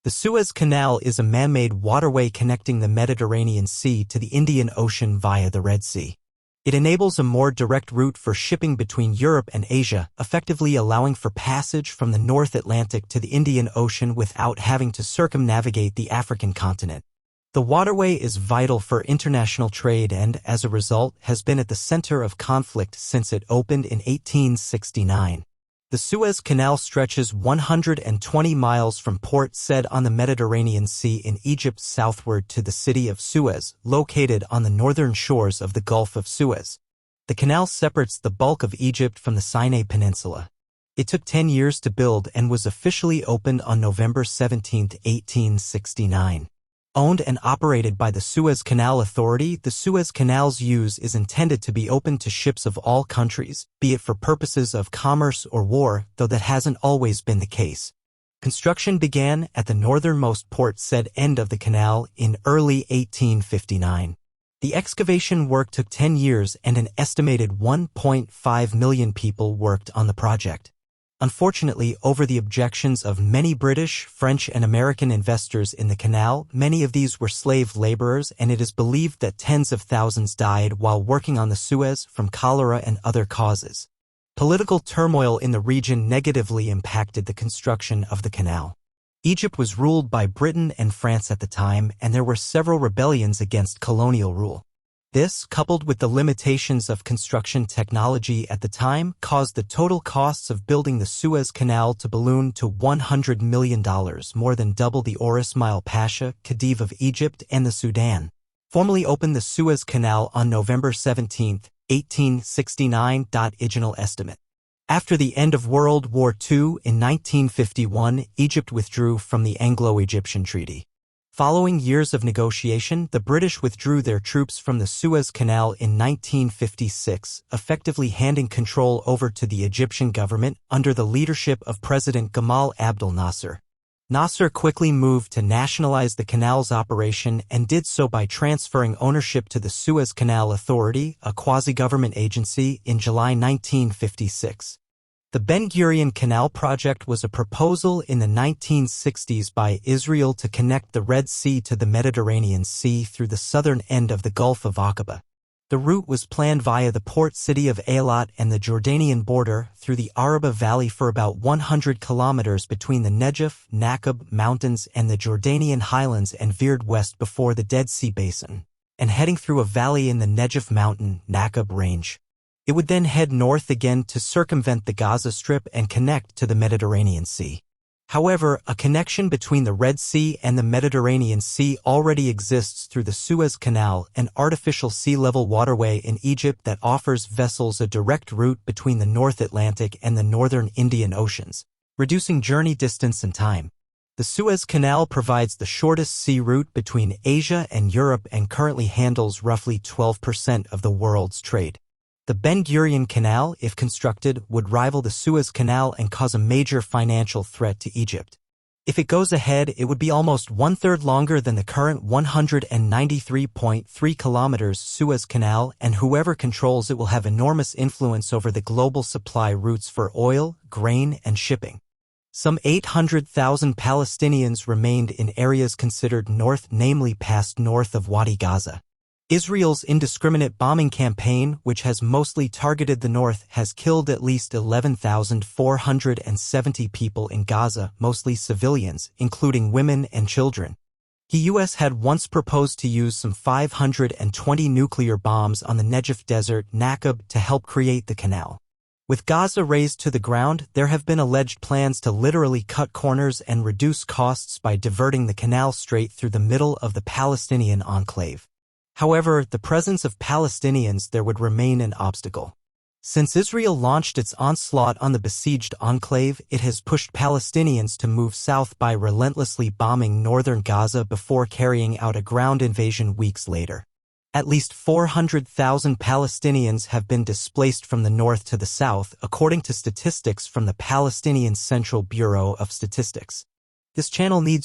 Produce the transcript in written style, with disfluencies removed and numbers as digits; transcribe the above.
The Suez Canal is a man-made waterway connecting the Mediterranean Sea to the Indian Ocean via the Red Sea. It enables a more direct route for shipping between Europe and Asia, effectively allowing for passage from the North Atlantic to the Indian Ocean without having to circumnavigate the African continent. The waterway is vital for international trade and, as a result, has been at the center of conflict since it opened in 1869. The Suez Canal stretches 120 miles from Port Said on the Mediterranean Sea in Egypt southward to the city of Suez, located on the northern shores of the Gulf of Suez. The canal separates the bulk of Egypt from the Sinai Peninsula. It took 10 years to build and was officially opened on November 17, 1869. Owned and operated by the Suez Canal Authority, the Suez Canal's use is intended to be open to ships of all countries, be it for purposes of commerce or war, though that hasn't always been the case. Construction began at the northernmost Port Said end of the canal in early 1859. The excavation work took 10 years and an estimated 1.5 million people worked on the project. Unfortunately, over the objections of many British, French, and American investors in the canal, many of these were slave laborers, and it is believed that tens of thousands died while working on the Suez from cholera and other causes. Political turmoil in the region negatively impacted the construction of the canal. Egypt was ruled by Britain and France at the time, and there were several rebellions against colonial rule. This, coupled with the limitations of construction technology at the time, caused the total costs of building the Suez Canal to balloon to $100 million, more than double the Orismail Pasha, Khedive of Egypt and the Sudan. Formally opened the Suez Canal on November 17, 1869. Original estimate. After the end of World War II in 1951, Egypt withdrew from the Anglo-Egyptian Treaty. Following years of negotiation, the British withdrew their troops from the Suez Canal in 1956, effectively handing control over to the Egyptian government under the leadership of President Gamal Abdel Nasser. Nasser quickly moved to nationalize the canal's operation and did so by transferring ownership to the Suez Canal Authority, a quasi-government agency, in July 1956. The Ben Gurion Canal Project was a proposal in the 1960s by Israel to connect the Red Sea to the Mediterranean Sea through the southern end of the Gulf of Aqaba. The route was planned via the port city of Eilat and the Jordanian border through the Araba Valley for about 100 kilometers between the Negev, Nakab mountains and the Jordanian highlands and veered west before the Dead Sea Basin, and heading through a valley in the Negev mountain, Nakab range. It would then head north again to circumvent the Gaza Strip and connect to the Mediterranean Sea. However, a connection between the Red Sea and the Mediterranean Sea already exists through the Suez Canal, an artificial sea-level waterway in Egypt that offers vessels a direct route between the North Atlantic and the northern Indian Oceans, reducing journey distance and time. The Suez Canal provides the shortest sea route between Asia and Europe and currently handles roughly 12% of the world's trade. The Ben Gurion Canal, if constructed, would rival the Suez Canal and cause a major financial threat to Egypt. If it goes ahead, it would be almost one-third longer than the current 193.3 kilometers Suez Canal, and whoever controls it will have enormous influence over the global supply routes for oil, grain, and shipping. Some 800,000 Palestinians remained in areas considered north, namely past north of Wadi Gaza. Israel's indiscriminate bombing campaign, which has mostly targeted the north, has killed at least 11,470 people in Gaza, mostly civilians, including women and children. The U.S. had once proposed to use some 520 nuclear bombs on the Negev Desert, Nakab, to help create the canal. With Gaza razed to the ground, there have been alleged plans to literally cut corners and reduce costs by diverting the canal straight through the middle of the Palestinian enclave. However, the presence of Palestinians there would remain an obstacle. Since Israel launched its onslaught on the besieged enclave, it has pushed Palestinians to move south by relentlessly bombing northern Gaza before carrying out a ground invasion weeks later. At least 400,000 Palestinians have been displaced from the north to the south, according to statistics from the Palestinian Central Bureau of Statistics. This channel needs your